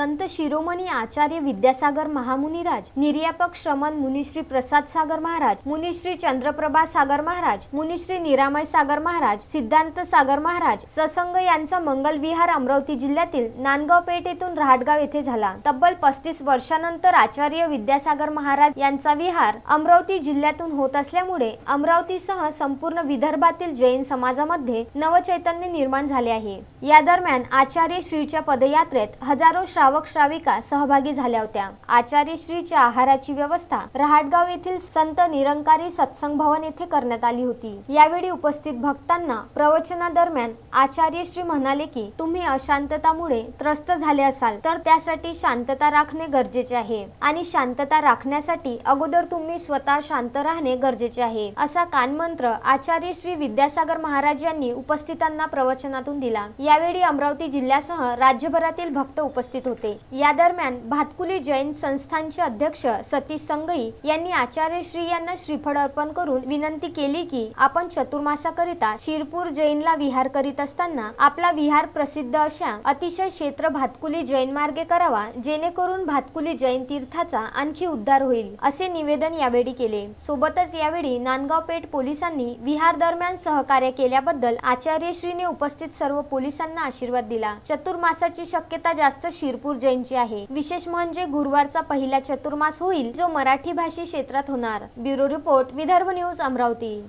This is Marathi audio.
संत शिरोमणी आचार्य विद्यासागर महामुनिराज, निर्यापक श्रमण मुनिश्री प्रसाद सागर महाराज, मुनिश्री चंद्रप्रभा सागर महाराज, मुनिश्री निरामय सागर महाराज, सिद्धांत सागर महाराज ससंग यांचा मंगल विहार अमरावती जिल्ह्यातील नांदगाव पेठ येथून रहाटगाव येथे झाला। तब्बल 35 वर्षानंतर आचार्य विद्यासागर महाराज यांचा विहार अमरावती जिल्ह्यातून होत असल्यामुळे अमरावतीसह संपूर्ण विदर्भातील जैन समाजामध्ये नवचैतन्य निर्माण झाले आहे। या दरम्यान आचार्य श्रीच्या पदयात्रेत हजारो श्रावक श्राविका सहभागी झाल्या होत्या। आचार्य श्रीच्या आहाराची व्यवस्था रहाटगाव येथील संत निरंकारी सत्संग भवन येथे करण्यात आली होती। यावेळी उपस्थित भक्तांना प्रवचनादरम्यान आचार्य श्री म्हणाले की तुम्ही अशांततामुळे त्रस्त झाले असाल तर त्यासाठी शांतता राखणे गरजेचे आहे आणि शांतता राखण्यासाठी अगोदर तुम्ही स्वतः शांत राहणे गरजेचे आहे, असा कानमंत्र आचार्य श्री विद्यासागर महाराज यांनी उपस्थितांना प्रवचनातून दिला। यावेळी अमरावती जिल्ह्यासह राज्यभरातील भक्त उपस्थित होते। या दरम्यान भातकुली जैन संस्थानचे अध्यक्ष सतीश संगई यांनी आचार्य श्री यांना श्रीफळ अर्पण करून विनंती केली की आपण चतुर्मासाकरिता शिरपूर जैनला विहार करीत असताना आपला विहार प्रसिद्ध अशा अतिशय क्षेत्र भातकुली जैन मार्गे करावा, जेणेकरून भातकुली जैन तीर्थाचा आणखी उद्धार होईल, असे निवेदन यावेळी केले। सोबतच यावेळी नांदगाव पेठ पोलिसांनी विहार दरम्यान सहकार्य केल्याबद्दल आचार्य श्रीने उपस्थित सर्व पोलिसांना आशीर्वाद दिला। चतुर्मासाची शक्यता जास्त शिरपूर जैनची आहे। विशेष म्हणजे गुरुवारचा पहिला चतुर्मास होईल जो मराठी भाषी क्षेत्रात होणार। Bureau report, Vidarbha news, Amravati.